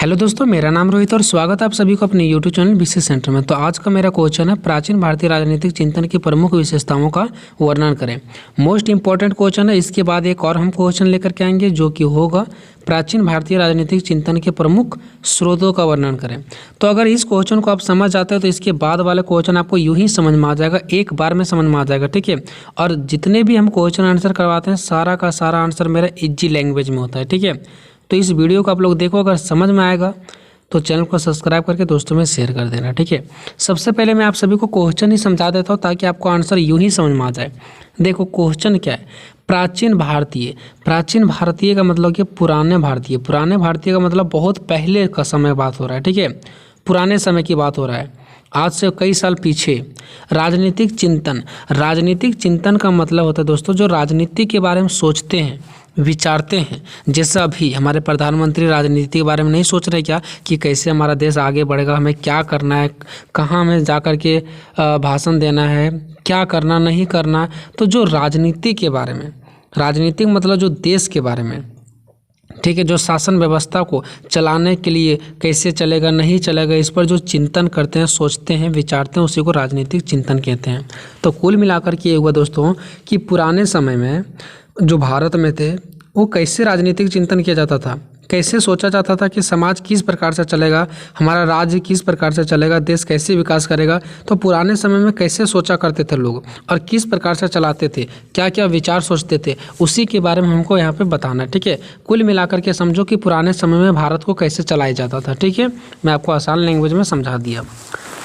Hello दोस्तों, मेरा नाम रोहित और स्वागत है आप सभी को अपने यूट्यूब चैनल बीसी सेंटर में। तो आज का मेरा क्वेश्चन है, प्राचीन भारतीय राजनीतिक चिंतन की प्रमुख विशेषताओं का वर्णन करें। मोस्ट इंपॉर्टेंट क्वेश्चन है। इसके बाद एक और हम क्वेश्चन लेकर के आएंगे जो कि होगा प्राचीन भारतीय राजनीतिक चिंतन के प्रमुख स्रोतों का वर्णन करें। तो अगर इस क्वेश्चन को आप समझ जाते हो तो इसके बाद वाला क्वेश्चन आपको यूं ही समझ में आ जाएगा, एक बार में समझ में आ जाएगा, ठीक है। और जितने भी हम क्वेश्चन आंसर करवाते हैं सारा का सारा आंसर मेरा इजी लैंग्वेज में होता है, ठीक है। तो इस वीडियो को आप लोग देखो, अगर समझ में आएगा तो चैनल को सब्सक्राइब करके दोस्तों में शेयर कर देना, ठीक है। सबसे पहले मैं आप सभी को क्वेश्चन ही समझा देता हूँ ताकि आपको आंसर यूं ही समझ में आ जाए। देखो क्वेश्चन क्या है, प्राचीन भारतीय का मतलब कि पुराने भारतीय का मतलब बहुत पहले का समय बात हो रहा है, ठीक है। पुराने समय की बात हो रहा है, आज से कई साल पीछे। राजनीतिक चिंतन का मतलब होता है दोस्तों जो राजनीति के बारे में सोचते हैं, विचारते हैं। जैसा अभी हमारे प्रधानमंत्री राजनीति के बारे में नहीं सोच रहे क्या कि कैसे हमारा देश आगे बढ़ेगा, हमें क्या करना है, कहाँ हमें जा कर के भाषण देना है, क्या करना नहीं करना। तो जो राजनीति के बारे में, राजनीतिक मतलब जो देश के बारे में, ठीक है, जो शासन व्यवस्था को चलाने के लिए कैसे चलेगा नहीं चलेगा, इस पर जो चिंतन करते हैं, सोचते हैं, विचारते हैं, उसी को राजनीतिक चिंतन कहते हैं। तो कुल मिलाकर के ये हुआ दोस्तों कि पुराने समय में जो भारत में थे वो कैसे राजनीतिक चिंतन किया जाता था, कैसे सोचा जाता था कि समाज किस प्रकार से चलेगा, हमारा राज्य किस प्रकार से चलेगा, देश कैसे विकास करेगा। तो पुराने समय में कैसे सोचा करते थे लोग और किस प्रकार से चलाते थे, क्या क्या विचार सोचते थे, उसी के बारे में हमको यहाँ पे बताना है, ठीक है। कुल मिलाकर के समझो कि पुराने समय में भारत को कैसे चलाया जाता था, ठीक है। मैं आपको आसान लैंग्वेज में समझा दिया।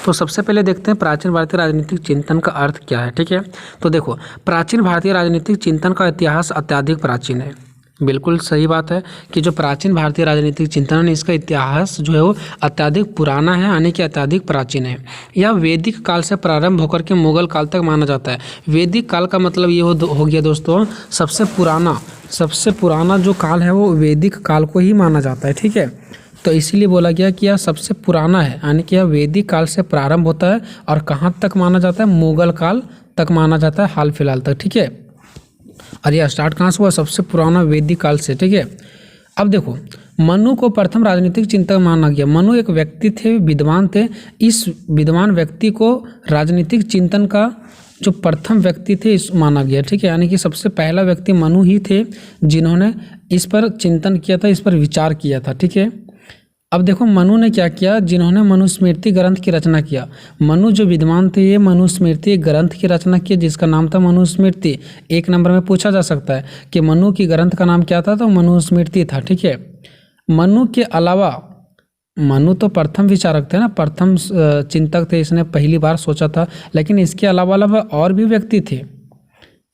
तो सबसे पहले देखते हैं प्राचीन भारतीय राजनीतिक चिंतन का अर्थ क्या है, ठीक है। तो देखो, प्राचीन भारतीय राजनीतिक चिंतन का इतिहास अत्यधिक प्राचीन है। बिल्कुल सही बात है कि जो प्राचीन भारतीय राजनीतिक चिंतन है इसका इतिहास जो है वो अत्यधिक पुराना है, यानी कि अत्यधिक प्राचीन है। यह वैदिक काल से प्रारंभ होकर के मुगल काल तक माना जाता है। वैदिक काल का मतलब ये हो गया दोस्तों, सबसे पुराना जो काल है वो वैदिक काल को ही माना जाता है, ठीक है। तो इसीलिए बोला गया कि यह सबसे पुराना है, यानी कि यह वैदिक काल से प्रारंभ होता है और कहाँ तक माना जाता है, मुगल काल तक माना जाता है, हाल फिलहाल तक, ठीक है। और यह स्टार्ट कहाँ से हुआ, सबसे पुराना वैदिक काल से, ठीक है। अब देखो, मनु को प्रथम राजनीतिक चिंतक माना गया। मनु एक व्यक्ति थे, विद्वान थे। इस विद्वान व्यक्ति को राजनीतिक चिंतन का जो प्रथम व्यक्ति थे इस माना गया, ठीक है। यानी कि सबसे पहला व्यक्ति मनु ही थे जिन्होंने इस पर चिंतन किया था, इस पर विचार किया था, ठीक है। अब देखो मनु ने क्या किया, जिन्होंने मनुस्मृति ग्रंथ की रचना किया। मनु जो विद्वान थे ये मनुस्मृति ग्रंथ की रचना किया जिसका नाम था मनुस्मृति। एक नंबर में पूछा जा सकता है कि मनु की ग्रंथ का नाम क्या था, तो मनुस्मृति था, ठीक है। मनु के अलावा, मनु तो प्रथम विचारक थे ना, प्रथम चिंतक थे, इसने पहली बार सोचा था। लेकिन इसके अलावा और भी व्यक्ति थे।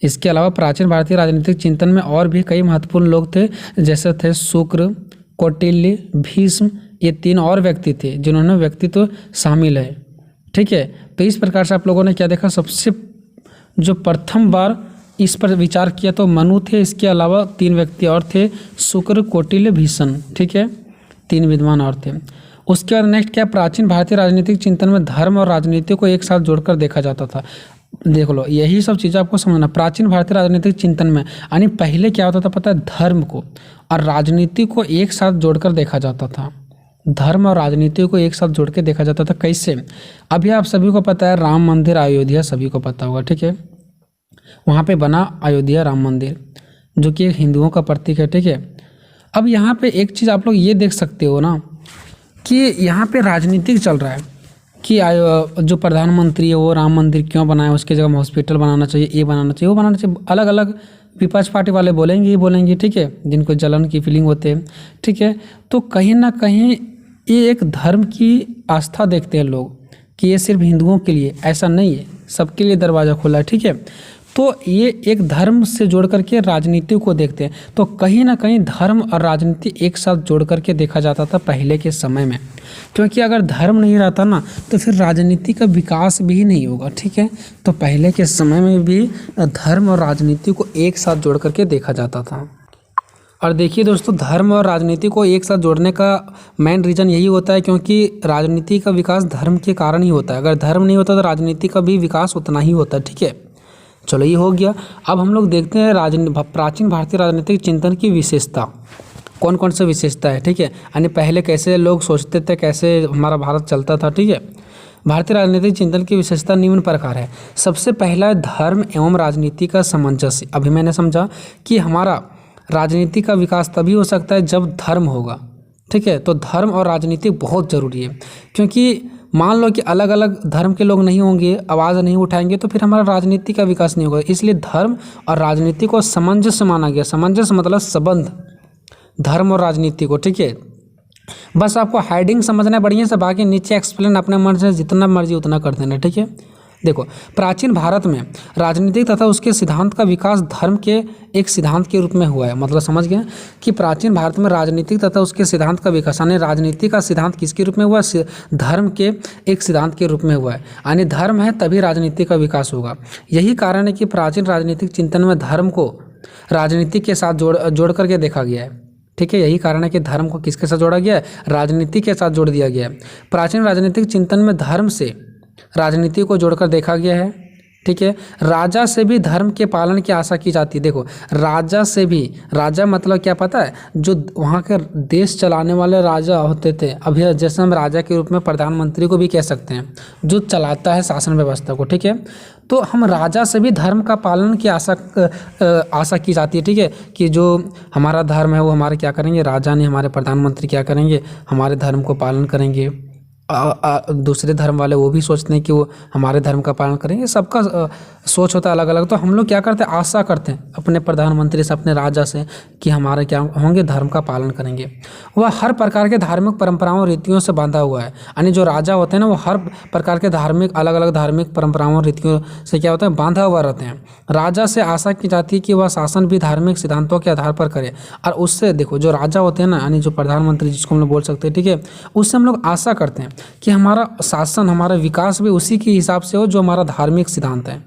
इसके अलावा प्राचीन भारतीय राजनीतिक चिंतन में और भी कई महत्वपूर्ण लोग थे, जैसे थे शुक्र, कौटिल्य, भीष्म। ये तीन और व्यक्ति थे जिन्होंने व्यक्तित्व शामिल है, ठीक है। तो इस प्रकार से आप लोगों ने क्या देखा, सबसे जो प्रथम बार इस पर विचार किया तो मनु थे। इसके अलावा तीन व्यक्ति और थे, शुक्र, कौटिल्य, भीष्म, ठीक है। तीन विद्वान और थे। उसके बाद नेक्स्ट क्या, प्राचीन भारतीय राजनीतिक चिंतन में धर्म और राजनीति को एक साथ जोड़कर देखा जाता था। देख लो, यही सब चीज़ें आपको समझना। प्राचीन भारतीय राजनीतिक चिंतन में यानी पहले क्या होता था पता है, धर्म को और राजनीति को एक साथ जोड़कर देखा जाता था। धर्म और राजनीति को एक साथ जोड़ के देखा जाता था। कैसे, अभी आप सभी को पता है राम मंदिर अयोध्या, सभी को पता होगा, ठीक है। वहाँ पे बना अयोध्या राम मंदिर जो कि एक हिंदुओं का प्रतीक है, ठीक है। अब यहाँ पे एक चीज़ आप लोग ये देख सकते हो ना कि यहाँ पे राजनीतिक चल रहा है कि जो प्रधानमंत्री है वो राम मंदिर क्यों बनाया, उसकी जगह हॉस्पिटल बनाना चाहिए, ये बनाना चाहिए, वो बनाना चाहिए। अलग अलग विपक्ष पार्टी वाले बोलेंगे, ये बोलेंगे, ठीक है, जिनको जलन की फीलिंग होते हैं, ठीक है। तो कहीं ना कहीं ये एक धर्म की आस्था देखते हैं लोग कि ये सिर्फ हिंदुओं के लिए, ऐसा नहीं है, सबके लिए दरवाज़ा खुला है, ठीक है। तो ये एक धर्म से जोड़ करके राजनीति को देखते हैं। तो कहीं ना कहीं धर्म और राजनीति एक साथ जोड़ करके देखा जाता था पहले के समय में, क्योंकि अगर धर्म नहीं रहता ना तो फिर राजनीति का विकास भी नहीं होगा, ठीक है। तो पहले के समय में भी धर्म और राजनीति को एक साथ जोड़ करके देखा जाता था। और देखिए दोस्तों, धर्म और राजनीति को एक साथ जोड़ने का मेन रीज़न यही होता है क्योंकि राजनीति का विकास धर्म के कारण ही होता है। अगर धर्म नहीं होता तो राजनीति का भी विकास उतना ही होता है, ठीक है। चलो ये हो गया। अब हम लोग देखते हैं प्राचीन भारतीय राजनीतिक चिंतन की विशेषता। कौन कौन सी विशेषता है, ठीक है। यानी पहले कैसे लोग सोचते थे, कैसे हमारा भारत चलता था, ठीक है। भारतीय राजनीतिक चिंतन की विशेषता निम्न प्रकार है। सबसे पहला धर्म एवं राजनीति का सामंजस्य। अभी मैंने समझा कि हमारा राजनीति का विकास तभी हो सकता है जब धर्म होगा, ठीक है। तो धर्म और राजनीति बहुत ज़रूरी है, क्योंकि मान लो कि अलग अलग धर्म के लोग नहीं होंगे, आवाज़ नहीं उठाएंगे, तो फिर हमारा राजनीति का विकास नहीं होगा। इसलिए धर्म और राजनीति को सामंजस्य माना गया। सामंजस्य मतलब संबंध धर्म और राजनीति को, ठीक है। बस आपको हेडिंग समझना है बढ़िया से, बाकी नीचे एक्सप्लेन अपने मन से जितना मर्जी उतना कर देना, ठीक है। देखो, प्राचीन भारत में राजनीतिक तथा उसके सिद्धांत का विकास धर्म के एक सिद्धांत के रूप में हुआ है। मतलब समझ गए कि प्राचीन भारत में राजनीतिक तथा उसके सिद्धांत का विकास, यानी राजनीति का सिद्धांत किसके रूप में हुआ, धर्म के एक सिद्धांत के रूप में हुआ है। यानी धर्म है तभी राजनीति का विकास होगा। यही कारण है कि प्राचीन राजनीतिक चिंतन में धर्म को राजनीति के साथ जोड़ करके देखा गया है, ठीक है। यही कारण है कि धर्म को किसके साथ जोड़ा गया है, राजनीति के साथ जोड़ दिया गया है। प्राचीन राजनीतिक चिंतन में धर्म से राजनीति को जोड़कर देखा गया है, ठीक है। राजा से भी धर्म के पालन की आशा की जाती है। देखो, राजा से भी, राजा मतलब क्या पता है, जो वहाँ के देश चलाने वाले राजा होते थे। अभी जैसे हम राजा के रूप में प्रधानमंत्री को भी कह सकते हैं, जो चलाता है शासन व्यवस्था को, ठीक है। तो हम राजा से भी धर्म का पालन की आशा की जाती है, ठीक है, कि जो हमारा धर्म है वो हमारे क्या करेंगे, राजा ने हमारे प्रधानमंत्री क्या करेंगे, हमारे धर्म को पालन करेंगे। दूसरे धर्म वाले वो भी सोचते हैं कि वो हमारे धर्म का पालन करेंगे। सबका सोच होता है अलग अलग। तो हम लोग क्या करते हैं, आशा करते हैं अपने प्रधानमंत्री से, अपने राजा से कि हमारे क्या होंगे, धर्म का पालन करेंगे। वह हर प्रकार के धार्मिक परंपराओं और रीतियों से बांधा हुआ है। यानी जो राजा होते हैं ना, वो हर प्रकार के अलग अलग धार्मिक परंपराओं और रीतियों से क्या होता है, बांधा हुआ रहते हैं। राजा से आशा की जाती है कि वह शासन भी धार्मिक सिद्धांतों के आधार पर करे। और उससे देखो, जो राजा होते हैं ना, यानी जो प्रधानमंत्री जिसको हम लोग बोल सकते हैं, ठीक है, उससे हम लोग आशा करते हैं कि हमारा शासन, हमारा विकास भी उसी के हिसाब से हो जो हमारा धार्मिक सिद्धांत है।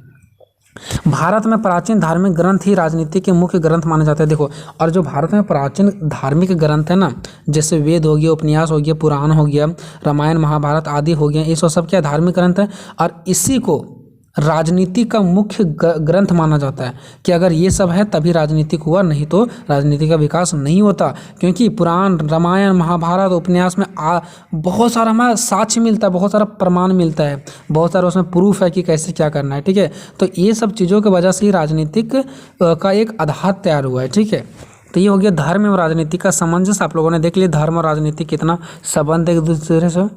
भारत में प्राचीन धार्मिक ग्रंथ ही राजनीति के मुख्य ग्रंथ माने जाते हैं। देखो, और जो भारत में प्राचीन धार्मिक ग्रंथ है ना, जैसे वेद हो गया, उपन्यास हो गया, पुराण हो गया, रामायण महाभारत आदि हो गया, ये सब क्या धार्मिक ग्रंथ है। और इसी को राजनीति का मुख्य ग्रंथ माना जाता है कि अगर ये सब है तभी राजनीतिक हुआ, नहीं तो राजनीति का विकास नहीं होता। क्योंकि पुराण, रामायण, महाभारत, उपन्यास में बहुत सारा हमारा साक्ष्य मिलता है, बहुत सारा प्रमाण मिलता है, बहुत सारा उसमें प्रूफ है कि कैसे क्या करना है, ठीक है। तो ये सब चीज़ों की वजह से ही राजनीतिक का एक आधार तैयार हुआ है, ठीक है। तो ये हो गया धर्म और राजनीति का सामंजस्य। आप लोगों ने देख लिया धर्म और राजनीति कितना संबंध है एक दूसरे से।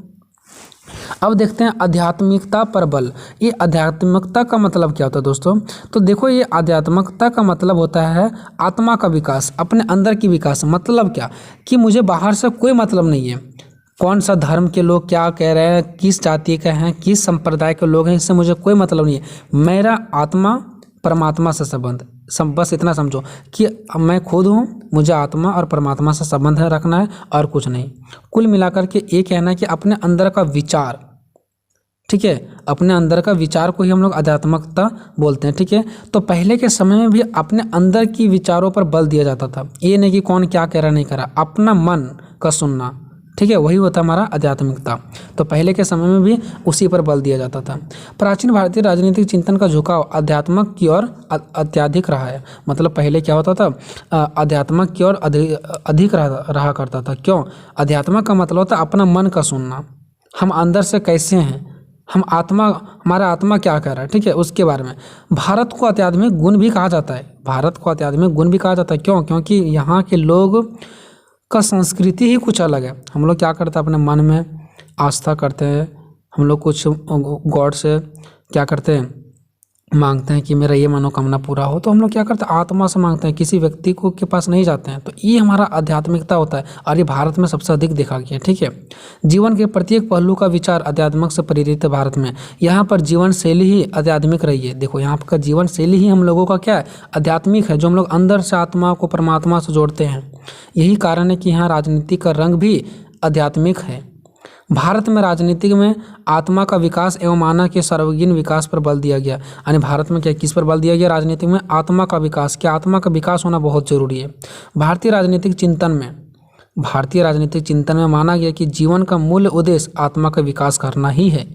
अब देखते हैं आध्यात्मिकता पर बल। ये आध्यात्मिकता का मतलब क्या होता है दोस्तों? तो देखो, ये आध्यात्मिकता का मतलब होता है आत्मा का विकास, अपने अंदर की विकास। मतलब क्या कि मुझे बाहर से कोई मतलब नहीं है, कौन सा धर्म के लोग क्या कह रहे हैं, किस जाति के हैं, किस संप्रदाय के लोग हैं, इससे मुझे कोई मतलब नहीं है। मेरा आत्मा परमात्मा से संबंध, बस इतना समझो कि मैं खुद हूँ, मुझे आत्मा और परमात्मा से संबंध है रखना है और कुछ नहीं। कुल मिलाकर के ये कहना है कि अपने अंदर का विचार, ठीक है, अपने अंदर का विचार को ही हम लोग आध्यात्मिकता बोलते हैं, ठीक है। तो पहले के समय में भी अपने अंदर की विचारों पर बल दिया जाता था। ये नहीं कि कौन क्या कह रहा नहीं कह रहा, अपना मन का सुनना, ठीक है, वही होता हमारा आध्यात्मिकता। तो पहले के समय में भी उसी पर बल दिया जाता था। प्राचीन भारतीय राजनीतिक चिंतन का झुकाव आध्यात्मिक की ओर अत्यधिक रहा है। मतलब पहले क्या होता था, आध्यात्मिक की ओर अधिक रहा करता था। क्यों? आध्यात्मिक का मतलब होता है अपना मन का सुनना, हम अंदर से कैसे हैं, हम आत्मा, हमारा आत्मा क्या कर रहा है, ठीक है, उसके बारे में। भारत को आध्यात्मिक गुण भी कहा जाता है, भारत को आध्यात्मिक गुण भी कहा जाता है। क्यों? क्योंकि यहाँ के लोग का संस्कृति ही कुछ अलग है। हम लोग क्या करते हैं, अपने मन में आस्था करते हैं, हम लोग कुछ गॉड से क्या करते हैं, मांगते हैं कि मेरा ये मनोकामना पूरा हो। तो हम लोग क्या करते हैं, आत्मा से मांगते हैं, किसी व्यक्ति को के पास नहीं जाते हैं। तो ये हमारा आध्यात्मिकता होता है और ये भारत में सबसे अधिक देखा गया है, ठीक है। जीवन के प्रत्येक पहलू का विचार आध्यात्मिक से प्रेरित है भारत में। यहाँ पर जीवन शैली ही आध्यात्मिक रही है। देखो, यहाँ का जीवन शैली ही हम लोगों का क्या है, आध्यात्मिक है, जो हम लोग अंदर से आत्मा को परमात्मा से जोड़ते हैं। यही कारण है कि यहाँ राजनीति का रंग भी आध्यात्मिक है। भारत में राजनीति में आत्मा का विकास एवं मानव के सार्वजनिक विकास पर बल दिया गया। यानी भारत में क्या, किस पर बल दिया गया? राजनीति में आत्मा का विकास। क्या आत्मा का विकास होना बहुत जरूरी है। भारतीय राजनीतिक चिंतन में माना गया कि जीवन का मूल उद्देश्य आत्मा का विकास करना ही है।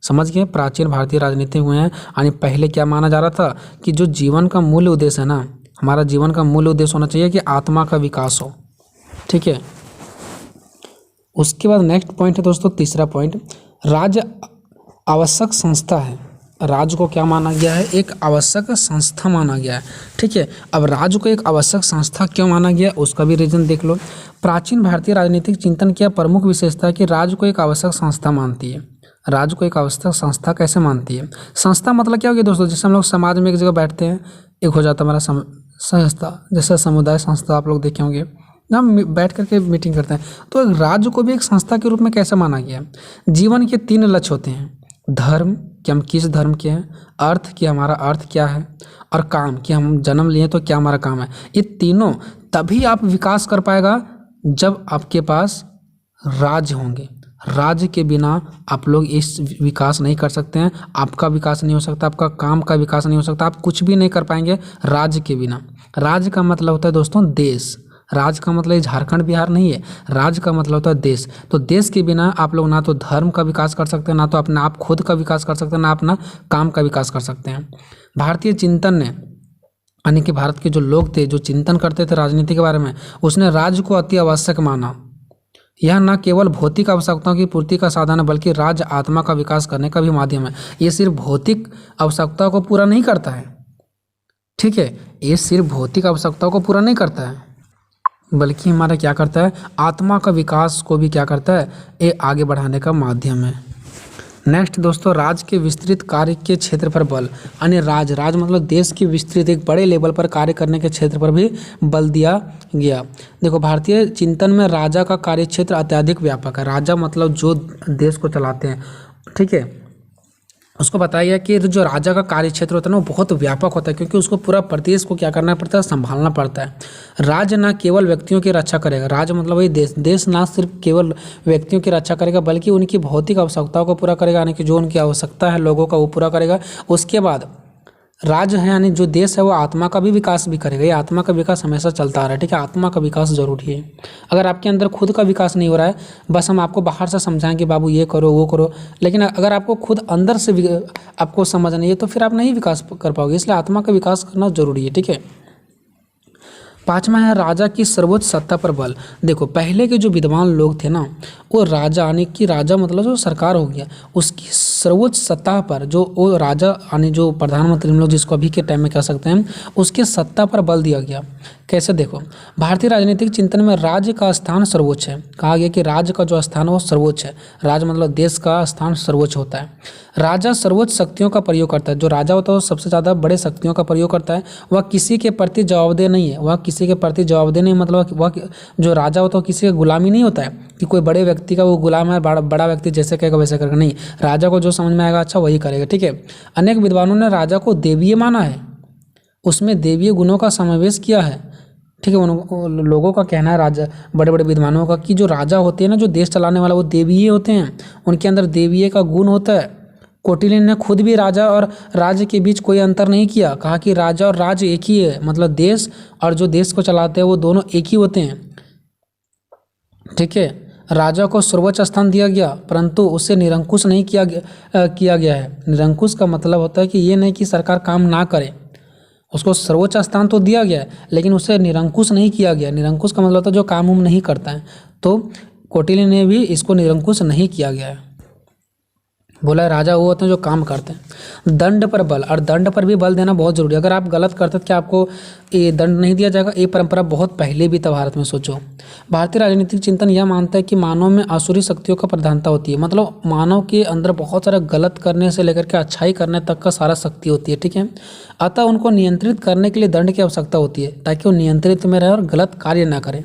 समझ गए? प्राचीन भारतीय राजनीति हुए हैं। यानी पहले क्या माना जा रहा था कि जो जीवन का मूल उद्देश्य है ना, हमारा जीवन का मूल उद्देश्य होना चाहिए कि आत्मा का विकास हो। ठीक है। उसके बाद नेक्स्ट पॉइंट है दोस्तों, तीसरा पॉइंट, राज्य आवश्यक संस्था है। राज्य को क्या माना गया है? एक आवश्यक संस्था माना गया है। ठीक है। अब राज्य को एक आवश्यक संस्था क्यों माना गया, उसका भी रीजन देख लो। प्राचीन भारतीय राजनीतिक चिंतन की प्रमुख विशेषता है कि राज्य को एक आवश्यक संस्था मानती है। राज्य को एक आवश्यक संस्था कैसे मानती है? संस्था मतलब क्या होगी दोस्तों? जैसे हम लोग समाज में एक जगह बैठते हैं, एक हो जाता है हमारा संस्था, जैसे समुदाय संस्था आप लोग देखे होंगे, हम बैठ करके मीटिंग करते हैं। तो राज्य को भी एक संस्था के रूप में कैसे माना गया? जीवन के 3 लक्ष्य होते हैं, धर्म कि हम किस धर्म के हैं, अर्थ कि हमारा अर्थ क्या है, और काम कि हम जन्म लिए तो क्या हमारा काम है। ये तीनों तभी आप विकास कर पाएगा जब आपके पास राज्य होंगे। राज्य के बिना आप लोग इस विकास नहीं कर सकते हैं, आपका विकास नहीं हो सकता, आपका काम का विकास नहीं हो सकता, आप कुछ भी नहीं कर पाएंगे राज्य के बिना। राज्य का मतलब होता है दोस्तों देश। राज्य का मतलब झारखंड बिहार नहीं है, राज्य का मतलब होता है देश। तो देश के बिना आप लोग ना तो धर्म का विकास कर सकते हैं, ना तो अपना आप खुद का विकास कर सकते हैं, ना अपना काम का विकास कर सकते हैं। भारतीय चिंतन ने, यानी कि भारत के जो लोग थे जो चिंतन करते थे राजनीति के बारे में, उसने राज्य को अति आवश्यक माना। यह न केवल भौतिक आवश्यकताओं की पूर्ति का साधन है, बल्कि राज्य आत्मा का विकास करने का भी माध्यम है। ये सिर्फ भौतिक आवश्यकताओं को पूरा नहीं करता है, ठीक है, ये सिर्फ भौतिक आवश्यकताओं को पूरा नहीं करता है, बल्कि हमारा क्या करता है, आत्मा का विकास को भी क्या करता है, ये आगे बढ़ाने का माध्यम है। नेक्स्ट दोस्तों, राज्य के विस्तृत कार्य के क्षेत्र पर बल, यानी राज मतलब देश की विस्तृत एक बड़े लेवल पर कार्य करने के क्षेत्र पर भी बल दिया गया। देखो, भारतीय चिंतन में राजा का कार्य क्षेत्र अत्यधिक व्यापक है। राजा मतलब जो देश को चलाते हैं, ठीक है, उसको बताया गया कि जो राजा का कार्य क्षेत्र होता है ना वो बहुत व्यापक होता है, क्योंकि उसको पूरा प्रदेश को क्या करना पड़ता है, संभालना पड़ता है। राज्य ना केवल व्यक्तियों की रक्षा करेगा, राज्य मतलब वही देश ना सिर्फ केवल व्यक्तियों की रक्षा करेगा, बल्कि उनकी भौतिक आवश्यकताओं को पूरा करेगा, यानी कि जो उनकी आवश्यकता है लोगों का वो पूरा करेगा। उसके बाद राज्य है, यानी जो देश है वो आत्मा का भी विकास भी करेगा। ये आत्मा का विकास हमेशा चलता आ रहा है, ठीक है, आत्मा का विकास जरूरी है। अगर आपके अंदर खुद का विकास नहीं हो रहा है, बस हम आपको बाहर से समझाएं कि बाबू ये करो वो करो, लेकिन अगर आपको खुद अंदर से आपको समझ नहीं है तो फिर आप नहीं विकास कर पाओगे। इसलिए आत्मा का विकास करना जरूरी है, ठीक है। 5वां है राजा की सर्वोच्च सत्ता पर बल। देखो, पहले के जो विद्वान लोग थे ना, वो राजा, यानी कि राजा मतलब जो सरकार हो गया, उसकी सर्वोच्च सत्ता पर, जो वो राजा यानी जो प्रधानमंत्री हम लोग जिसको अभी के टाइम में कह सकते हैं, उसके सत्ता पर बल दिया गया। कैसे? देखो, भारतीय राजनीतिक चिंतन में राज्य का स्थान सर्वोच्च है। कहा गया कि राज्य का जो स्थान है वो सर्वोच्च है। राज्य मतलब देश का स्थान सर्वोच्च होता है। राजा सर्वोच्च शक्तियों का प्रयोग करता है। जो राजा होता है वो सबसे ज़्यादा बड़े शक्तियों का प्रयोग करता है। वह किसी के प्रति जवाबदेह नहीं है। वह किसी के प्रति जवाबदेह नहीं, मतलब वह जो राजा होता है वो किसी का गुलामी नहीं होता है कि कोई बड़े व्यक्ति का वो गुलाम है, बड़ा व्यक्ति जैसे कहेगा वैसे करेगा, नहीं। राजा को जो समझ में आएगा अच्छा वही करेगा, ठीक है। अनेक विद्वानों ने राजा को देवीय माना है, उसमें देवीय गुणों का समावेश किया है, ठीक है। उन लोगों का कहना है, राजा बड़े बड़े विद्वानों का, कि जो राजा होते हैं ना, जो देश चलाने वाला, वो देवीय होते हैं, उनके अंदर देवीय का गुण होता है। कौटिल्य ने खुद भी राजा और राज्य के बीच कोई अंतर नहीं किया। कहा कि राजा और राज्य एक ही है, मतलब देश और जो देश को चलाते हैं वो दोनों एक ही होते हैं, ठीक है। राजा को सर्वोच्च स्थान दिया गया, परंतु उसे निरंकुश नहीं किया गया है। निरंकुश का मतलब होता है कि ये नहीं कि सरकार काम ना करे, उसको सर्वोच्च स्थान तो दिया गया है, लेकिन उसे निरंकुश नहीं किया गया। निरंकुश का मतलब होता है जो काम उम नहीं करता है, तो कौटिल्य ने भी इसको निरंकुश नहीं किया गया है। बोला राजा वो होते हैं जो काम करते हैं। दंड पर बल, और दंड पर भी बल देना बहुत जरूरी है। अगर आप गलत करते तो क्या आपको ये दंड नहीं दिया जाएगा? ये परंपरा बहुत पहले भी था भारत में। सोचो, भारतीय राजनीतिक चिंतन यह मानता है कि मानव में आसुरी शक्तियों का प्रधानता होती है, मतलब मानव के अंदर बहुत सारा गलत करने से लेकर के अच्छाई करने तक का सारा शक्ति होती है, ठीक है। अतः उनको नियंत्रित करने के लिए दंड की आवश्यकता होती है, ताकि वो नियंत्रित में रहे और गलत कार्य न करे।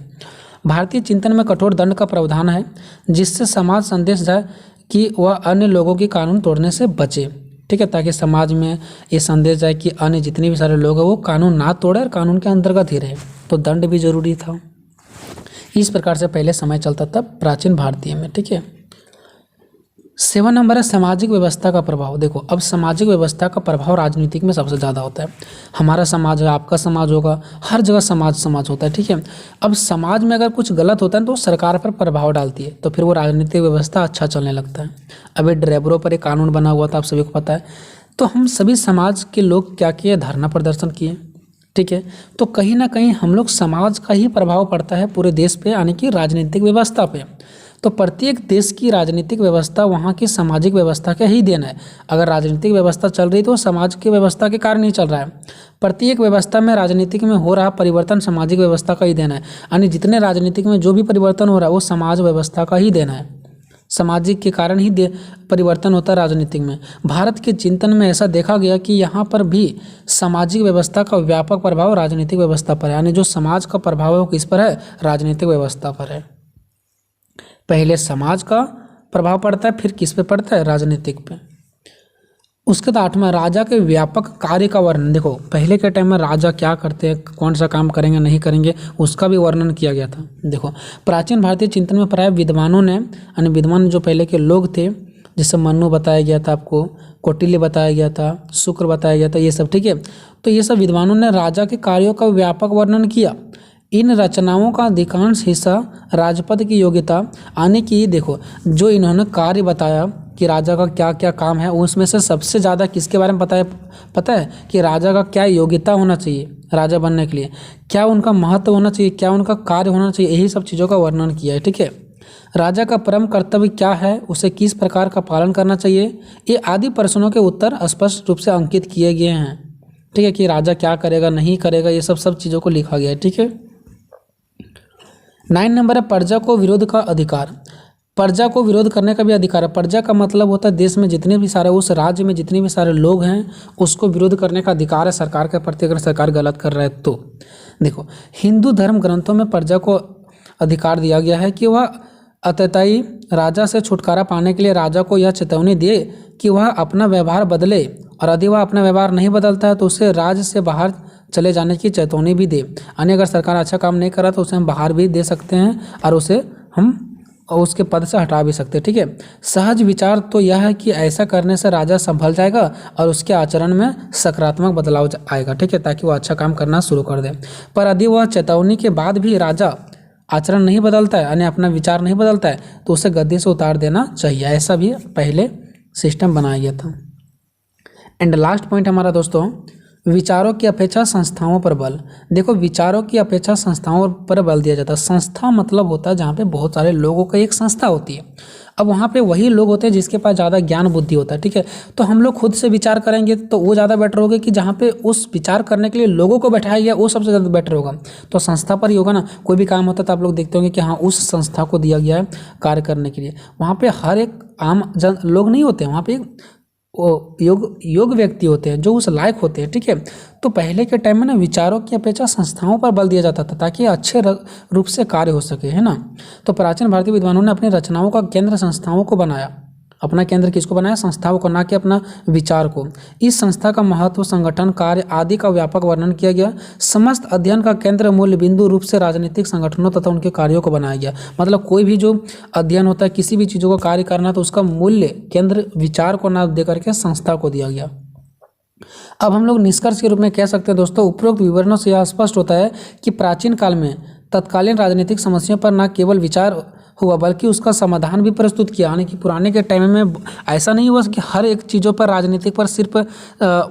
भारतीय चिंतन में कठोर दंड का प्रावधान है, जिससे समाज संदेश जाए कि वह अन्य लोगों की कानून तोड़ने से बचे, ठीक है, ताकि समाज में ये संदेश जाए कि अन्य जितने भी सारे लोग हैं वो कानून ना तोड़े और कानून के अंतर्गत ही रहे। तो दंड भी जरूरी था। इस प्रकार से पहले समय चलता था प्राचीन भारतीय में, ठीक है। 7 नंबर है सामाजिक व्यवस्था का प्रभाव। देखो, अब सामाजिक व्यवस्था का प्रभाव राजनीतिक में सबसे ज़्यादा होता है। हमारा समाज है, आपका समाज होगा, हर जगह समाज होता है, ठीक है। अब समाज में अगर कुछ गलत होता है तो सरकार पर प्रभाव डालती है, तो फिर वो राजनीतिक व्यवस्था अच्छा चलने लगता है। अभी ड्राइवरों पर एक कानून बना हुआ था, आप सभी को पता है। तो हम सभी समाज के लोग क्या किए, धरना प्रदर्शन किए, ठीक है। तो कहीं ना कहीं हम लोग समाज का ही प्रभाव पड़ता है पूरे देश पे, यानी कि राजनीतिक व्यवस्था पे। तो प्रत्येक देश की राजनीतिक व्यवस्था वहाँ की सामाजिक व्यवस्था का ही देन है। अगर राजनीतिक व्यवस्था चल रही तो समाज की व्यवस्था के कारण ही चल रहा है। प्रत्येक व्यवस्था में राजनीतिक में हो रहा परिवर्तन सामाजिक व्यवस्था का ही देना है, यानी जितने राजनीतिक में जो भी परिवर्तन हो रहा है वो समाज व्यवस्था का ही देना है। सामाजिक के कारण ही परिवर्तन होता है राजनीतिक में। भारत के चिंतन में ऐसा देखा गया कि यहाँ पर भी सामाजिक व्यवस्था का व्यापक प्रभाव राजनीतिक व्यवस्था पर है, यानी जो समाज का प्रभाव है वो किस पर है, राजनीतिक व्यवस्था पर है। पहले समाज का प्रभाव पड़ता है, फिर किस पे पड़ता है, राजनीतिक पे। उसके बाद 8वां, राजा के व्यापक कार्य का वर्णन। देखो पहले के टाइम में राजा क्या करते हैं, कौन सा काम करेंगे नहीं करेंगे, उसका भी वर्णन किया गया था। देखो प्राचीन भारतीय चिंतन में प्राय विद्वानों ने, यानी विद्वान जो पहले के लोग थे, जैसे मनु बताया गया था आपको, कौटिल्य बताया गया था, शुक्र बताया गया था, ये सब, ठीक है। तो ये सब विद्वानों ने राजा के कार्यों का व्यापक वर्णन किया। इन रचनाओं का अधिकांश हिस्सा राजपद की योग्यता आने की, देखो जो इन्होंने कार्य बताया कि राजा का क्या क्या काम है, उसमें से सबसे ज़्यादा किसके बारे में पता है कि राजा का क्या योग्यता होना चाहिए राजा बनने के लिए, क्या उनका महत्व होना चाहिए, क्या उनका कार्य होना चाहिए, यही सब चीज़ों का वर्णन किया है, ठीक है। राजा का परम कर्तव्य क्या है, उसे किस प्रकार का पालन करना चाहिए, ये आदि प्रश्नों के उत्तर स्पष्ट रूप से अंकित किए गए हैं, ठीक है, कि राजा क्या करेगा नहीं करेगा, ये सब चीज़ों को लिखा गया है, ठीक है। 9 नंबर है प्रजा को विरोध का अधिकार। प्रजा को विरोध करने का भी अधिकार है। प्रजा का मतलब होता है देश में जितने भी सारे, उस राज्य में जितने भी सारे लोग हैं, उसको विरोध करने का अधिकार है सरकार के प्रति, अगर सरकार गलत कर रहा है तो। देखो हिंदू धर्म ग्रंथों में प्रजा को अधिकार दिया गया है कि वह अतताई राजा से छुटकारा पाने के लिए राजा को यह चेतावनी दे कि वह अपना व्यवहार बदले, और यदि वह अपना व्यवहार नहीं बदलता है तो उसे राज्य से बाहर चले जाने की चेतावनी भी दे, यानी अगर सरकार अच्छा काम नहीं कर रहा तो उसे हम बाहर भी दे सकते हैं और उसे हम उसके पद से हटा भी सकते हैं, ठीक है। सहज विचार तो यह है कि ऐसा करने से राजा संभल जाएगा और उसके आचरण में सकारात्मक बदलाव आएगा, ठीक है, ताकि वो अच्छा काम करना शुरू कर दे। पर यदि वह चेतावनी के बाद भी राजा आचरण नहीं बदलता है, यानी अपना विचार नहीं बदलता है, तो उसे गद्दी से उतार देना चाहिए। ऐसा भी पहले सिस्टम बनाया गया था। एंड लास्ट पॉइंट हमारा दोस्तों, विचारों की अपेक्षा संस्थाओं पर बल। देखो विचारों की अपेक्षा संस्थाओं पर बल दिया जाता है। संस्था मतलब होता है जहाँ पे बहुत सारे लोगों का एक संस्था होती है। अब वहाँ पे वही लोग होते हैं जिसके पास ज़्यादा ज्ञान बुद्धि होता है, ठीक है। तो हम लोग खुद से विचार करेंगे तो वो ज़्यादा बेटर होगा कि जहाँ पे उस विचार करने के लिए लोगों को बैठाया गया वो सबसे ज़्यादा बेटर होगा। तो संस्था पर ही होगा ना, कोई भी काम होता है तो आप लोग देखते होंगे कि हाँ उस संस्था को दिया गया है कार्य करने के लिए। वहाँ पे हर एक आम जन लोग नहीं होते, वहाँ पे योग व्यक्ति होते हैं जो उस लायक होते हैं, ठीक है। तो पहले के टाइम में ना विचारों की अपेक्षा संस्थाओं पर बल दिया जाता था ताकि अच्छे रूप से कार्य हो सके, है ना। तो प्राचीन भारतीय विद्वानों ने अपनी रचनाओं का केंद्र संस्थाओं को बनाया। अपना केंद्र किसको बनाया, संस्थाओं को, ना कि अपना विचार को। इस संस्था का महत्व, संगठन, कार्य आदि का व्यापक वर्णन किया गया। समस्त अध्ययन का केंद्र मूल बिंदु रूप से राजनीतिक संगठनों तथा उनके कार्यों को बनाया गया। मतलब कोई भी जो अध्ययन होता है, किसी भी चीज़ों का कार्य करना, तो उसका मूल्य केंद्र विचार को ना दे करके संस्था को दिया गया। अब हम लोग निष्कर्ष के रूप में कह सकते हैं दोस्तों, उपरोक्त विवरणों से यह स्पष्ट होता है कि प्राचीन काल में तत्कालीन राजनीतिक समस्याओं पर न केवल विचार हुआ बल्कि उसका समाधान भी प्रस्तुत किया। यानी कि पुराने के टाइम में ऐसा नहीं हुआ कि हर एक चीज़ों पर राजनीतिक पर सिर्फ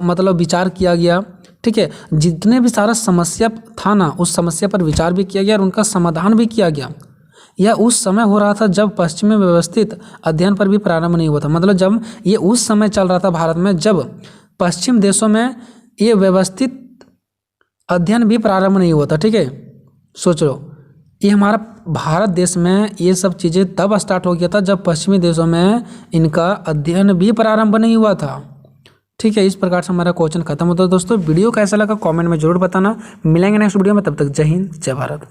मतलब विचार किया गया, ठीक है। जितने भी सारा समस्या था ना, उस समस्या पर विचार भी किया गया और उनका समाधान भी किया गया। यह उस समय हो रहा था जब पश्चिम में व्यवस्थित अध्ययन पर भी प्रारंभ नहीं हुआ था। मतलब जब ये उस समय चल रहा था भारत में जब पश्चिम देशों में ये व्यवस्थित अध्ययन भी प्रारंभ नहीं हुआ था, ठीक है। सोच लो, ये हमारा भारत देश में ये सब चीज़ें तब स्टार्ट हो गया था जब पश्चिमी देशों में इनका अध्ययन भी प्रारंभ नहीं हुआ था, ठीक है। इस प्रकार से हमारा क्वेश्चन खत्म होता है दोस्तों। वीडियो कैसा लगा कमेंट में जरूर बताना। मिलेंगे नेक्स्ट वीडियो में, तब तक जय हिंद जय भारत।